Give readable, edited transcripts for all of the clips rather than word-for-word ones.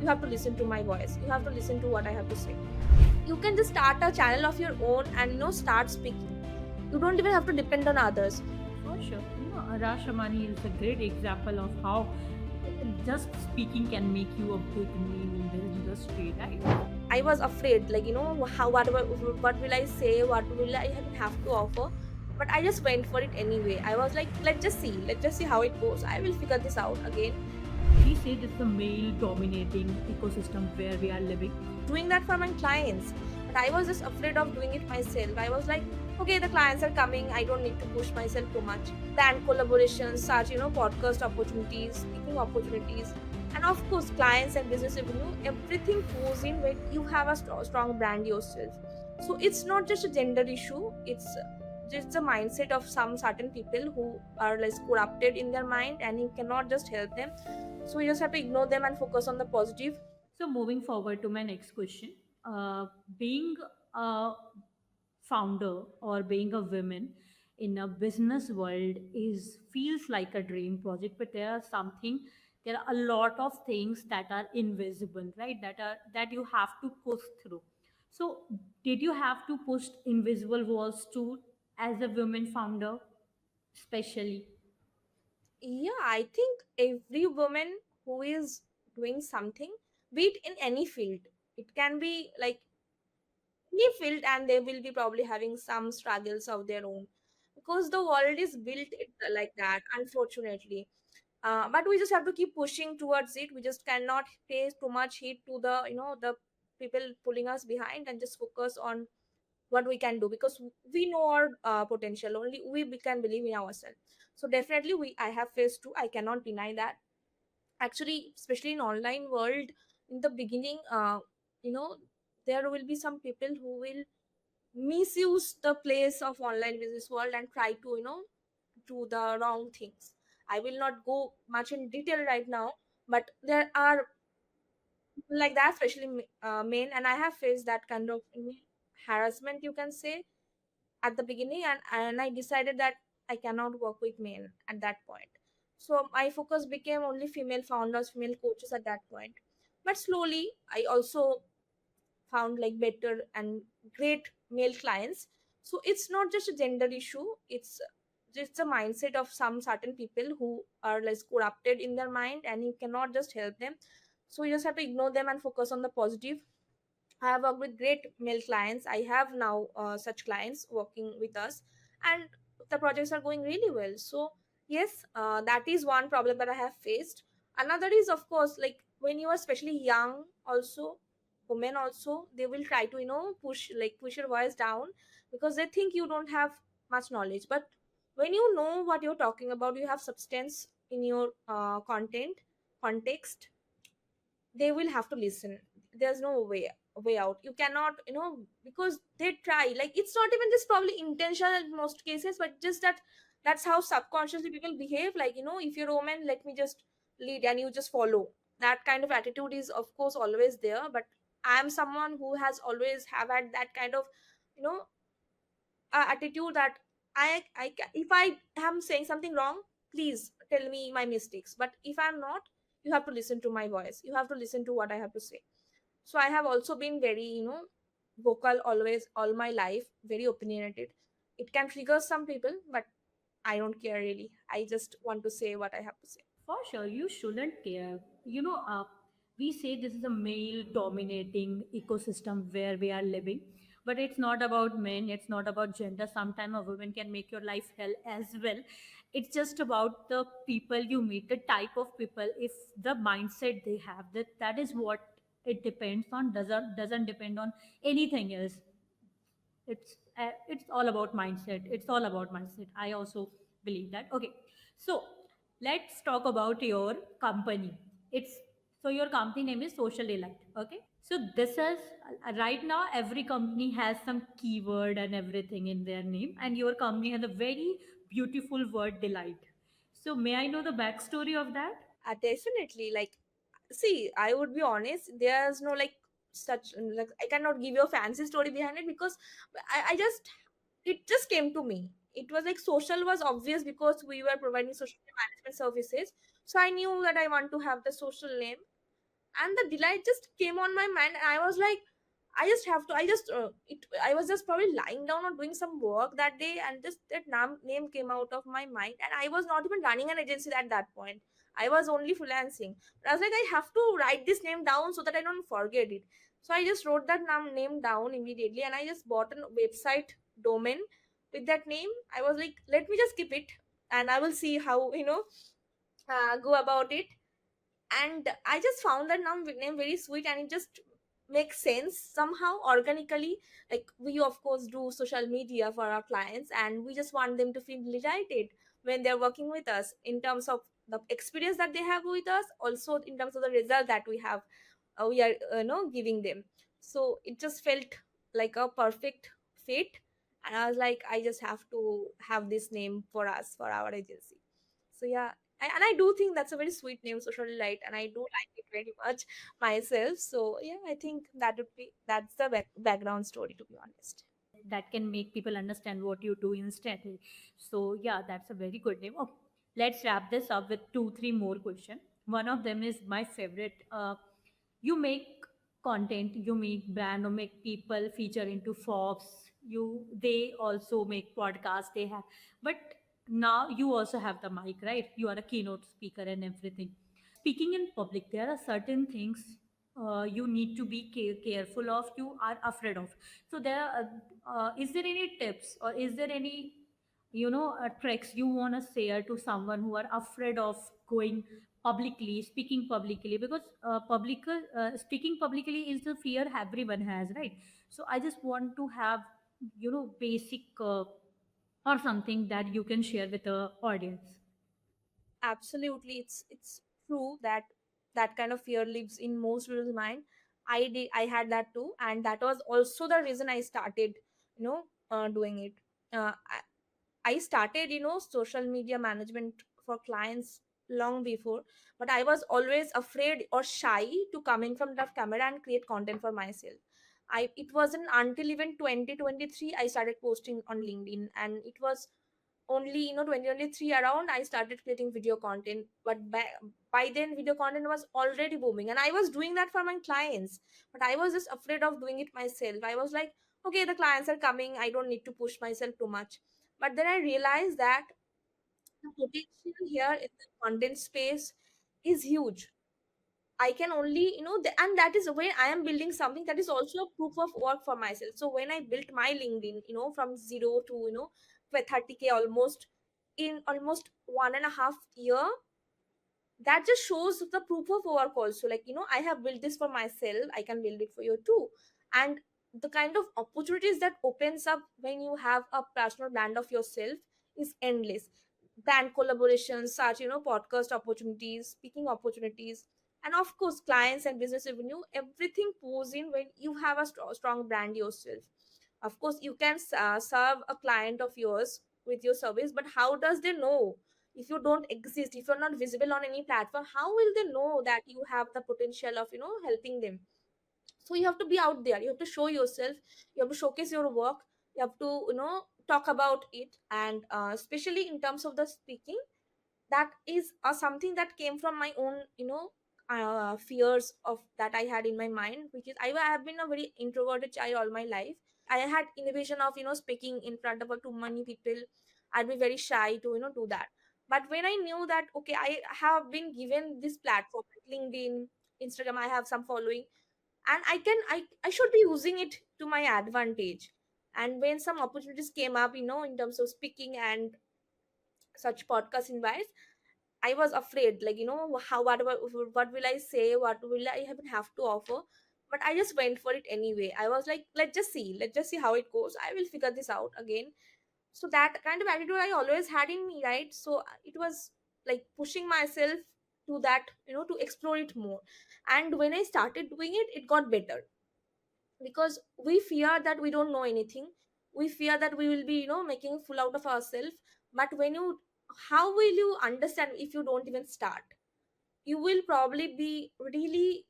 you have to listen to my voice, you have to listen to what I have to say. You can just start a channel of your own and start speaking. You don't even have to depend on others. For sure. Arash Amani is a great example of how just speaking can make you a big name in the industry, right? I was afraid, like, how what will I say, what will I have to offer. But I just went for it anyway. I was like, let's just see how it goes. I will figure this out again. We say this is a male dominating ecosystem where we are living. Doing that for my clients, but I was just afraid of doing it myself. I was like, okay, the clients are coming, I don't need to push myself too much. Brand collaborations, such, podcast opportunities, speaking opportunities, and of course clients and business revenue, everything goes in when you have a strong brand yourself. So it's not just a gender issue, it's just the mindset of some certain people who are less corrupted in their mind, and you cannot just help them. So you just have to ignore them and focus on the positive. So, moving forward to my next question, being a founder or being a woman in a business world is feels like a dream project, but there are a lot of things that are invisible, right? That you have to push through. So, did you have to push invisible walls too as a woman founder, especially? Yeah, I think every woman who is doing something, be it in any field, it can be like any field, and they will be probably having some struggles of their own, because the world is built like that, unfortunately. But we just have to keep pushing towards it. We just cannot pay too much heed to the people pulling us behind, and just focus on what we can do, because we know our potential. Only we can believe in ourselves. So definitely, I have faced too, I cannot deny that. Actually, especially in online world, in the beginning, you know there will be some people who will misuse the place of online business world and try to do the wrong things. I will not go much in detail right now, but there are people like that, especially men, and I have faced that kind of harassment, you can say, at the beginning. And I decided that I cannot work with men at that point. So my focus became only female founders, female coaches at that point. But slowly I also found like better and great male clients. So it's not just a gender issue, it's just a mindset of some certain people who are less corrupted in their mind, and you cannot just help them. So you just have to ignore them and focus on the positive. I have worked with great male clients. I have now such clients working with us, and the projects are going really well. So, yes, that is one problem that I have faced. Another is, of course, like when you are especially young, also, women also, they will try to, push your voice down, because they think you don't have much knowledge. But when you know what you're talking about, you have substance in your context, they will have to listen. There's no way out. You cannot, because they try, like, it's not even just probably intentional in most cases, but just that that's how subconsciously people behave. Like, if you're a woman, let me just lead and you just follow. That kind of attitude is of course always there. But I am someone who has always have had that kind of you know attitude, that if I am saying something wrong, please tell me my mistakes. But if I'm not, you have to listen to my voice, you have to listen to what I have to say. So I have also been very vocal always, all my life, very opinionated. It can trigger some people, but I don't care really. I just want to say what I have to say. For sure, you shouldn't care. We say this is a male dominating ecosystem where we are living, but it's not about men, it's not about gender. Sometimes a woman can make your life hell as well. It's just about the people you meet, the type of people, if the mindset they have, that is what it depends on, doesn't depend on anything else. It's all about mindset. It's all about mindset. I also believe that. Okay, so let's talk about your company. It's So your company name is Social Delight. Okay, so this is right now every company has some keyword and everything in their name, and your company has a very beautiful word, delight. So may I know the backstory of that? Definitely. Like, see, I would be honest, there's no like such, like, I cannot give you a fancy story behind it, because I just, it just came to me. It was like social was obvious because we were providing social management services. So I knew that I want to have the social name. and the delight just came on my mind, and I was like, I just have to. I was just probably lying down or doing some work that day, and just that name came out of my mind. And I was not even running an agency at that point. I was only freelancing. But I was like, I have to write this name down so that I don't forget it. So I just wrote that name down immediately, and I just bought a website domain with that name. I was like, let me just keep it, and I will see how go about it. And I just found that name very sweet, and it just makes sense somehow organically. Like, we of course do social media for our clients, and we just want them to feel delighted when they're working with us, in terms of the experience that they have with us, also in terms of the result that we are giving them. So it just felt like a perfect fit, and I was like, I just have to have this name for us, for our agency. So yeah, and I do think that's a very sweet name, Social Light, and I do like it very much myself. So yeah, I think that's the background story, to be honest. That can make people understand what you do instead. So yeah, that's a very good name. Oh, let's wrap this up with two, three more questions. One of them is my favorite. You make content, you make brand or make people feature into Forbes. They also make podcasts. They have, but now you also have the mic, right? You are a keynote speaker and everything. Speaking in public, there are certain things you need to be careful of, you are afraid of. So there are, is there any tips or is there any tricks you want to share to someone who are afraid of going publicly, speaking publicly? Because speaking publicly is the fear everyone has, right? So I just want to have basic or something that you can share with the audience. Absolutely, it's true that that kind of fear lives in most people's mind. I had that too, and that was also the reason I started, doing it. I started, social media management for clients long before, but I was always afraid or shy to come in front of camera and create content for myself. It wasn't until even 2023 I started posting on LinkedIn, and it was only 2023 around I started creating video content. But by then video content was already booming, and I was doing that for my clients, but I was just afraid of doing it myself. I was like, okay, the clients are coming, I don't need to push myself too much. But then I realized that the potential here in the content space is huge. I can only, and that is when I am building something that is also a proof of work for myself. So when I built my LinkedIn, from zero to, 30K almost in almost 1.5 year, that just shows the proof of work also. Like, I have built this for myself, I can build it for you too. And the kind of opportunities that opens up when you have a personal brand of yourself is endless. Brand collaborations, such, podcast opportunities, speaking opportunities, and of course clients and business revenue, everything pours in when you have a strong brand yourself. Of course you can serve a client of yours with your service, but how does they know? If you don't exist, if you're not visible on any platform, how will they know that you have the potential of, helping them? So you have to be out there, you have to show yourself, you have to showcase your work, you have to, talk about it. And especially in terms of the speaking, that is something that came from my own, fears of that I had in my mind, which is I have been a very introverted child all my life. I had innovation of, speaking in front of too many people. I'd be very shy to, do that. But when I knew that, okay, I have been given this platform like LinkedIn, Instagram, I have some following, and I should be using it to my advantage. And when some opportunities came up, in terms of speaking and such podcast invites, I was afraid, like, how what will I say, what will I even have to offer. But I just went for it anyway. I was like, let's just see how it goes. I will figure this out again. So that kind of attitude I always had in me, right? So it was like pushing myself to that, to explore it more. And when I started doing it, it got better, because we fear that we don't know anything. We fear that we will be, making full out of ourselves. But when you, how will you understand if you don't even start? You will probably be really,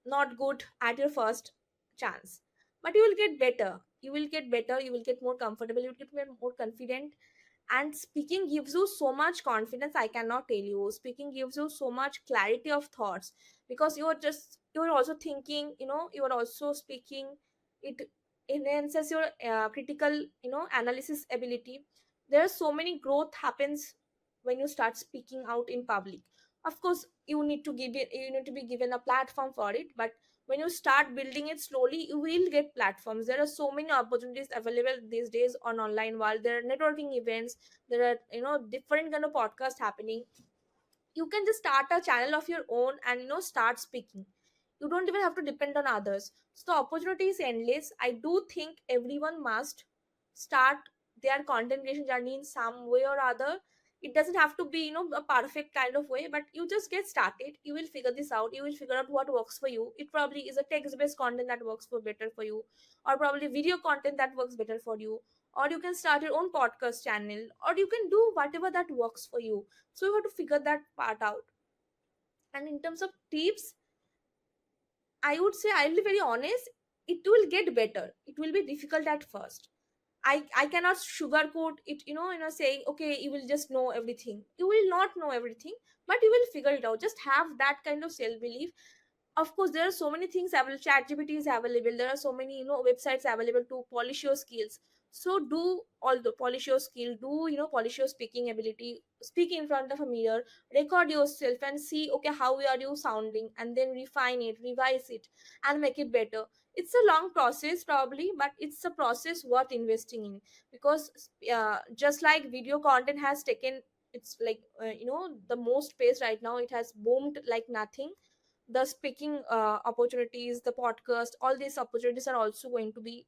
not good at your first chance, but you will get better, you will get more comfortable, you will get more confident. And speaking gives you so much confidence, I cannot tell you. Speaking gives you so much clarity of thoughts, because you're also thinking, you are also speaking. It enhances your critical, analysis ability. There are so many growth happens when you start speaking out in public. Of course, you need to be given a platform for it, but when you start building it slowly, you will get platforms. There are so many opportunities available these days on online world. There are networking events, there are, different kind of podcasts happening. You can just start a channel of your own and, start speaking. You don't even have to depend on others. So the opportunity is endless. I do think everyone must start their content creation journey in some way or other. It doesn't have to be, a perfect kind of way, but you just get started. You will figure this out. You will figure out what works for you. It probably is a text based content that works for better for you, or probably video content that works better for you, or you can start your own podcast channel, or you can do whatever that works for you. So you have to figure that part out. And in terms of tips, I would say, I'll be very honest, it will get better. It will be difficult at first. I cannot sugarcoat it, saying, okay, you will just know everything. You will not know everything, but you will figure it out. Just have that kind of self belief. Of course, there are so many things available. Chat GPT is available. There are so many, websites available to polish your skills. So do all the polish your skill. Do, polish your speaking ability. Speak in front of a mirror. Record yourself and see, okay, how are you sounding, and then refine it, revise it, and make it better. It's a long process probably, but it's a process worth investing in, because just like video content has taken, it's like, the most pace right now. It has boomed like nothing. The speaking opportunities, the podcast, all these opportunities are also going to be,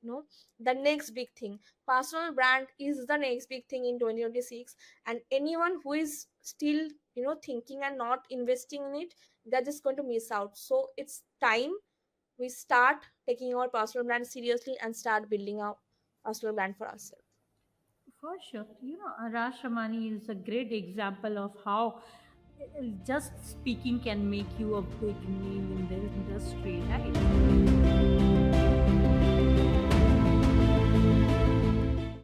the next big thing. Personal brand is the next big thing in 2026. And anyone who is still, thinking and not investing in it, they're just going to miss out. So it's time we start taking our personal brand seriously and start building our personal brand for ourselves. For sure. Arash Ramani is a great example of how just speaking can make you a big name in the industry, right?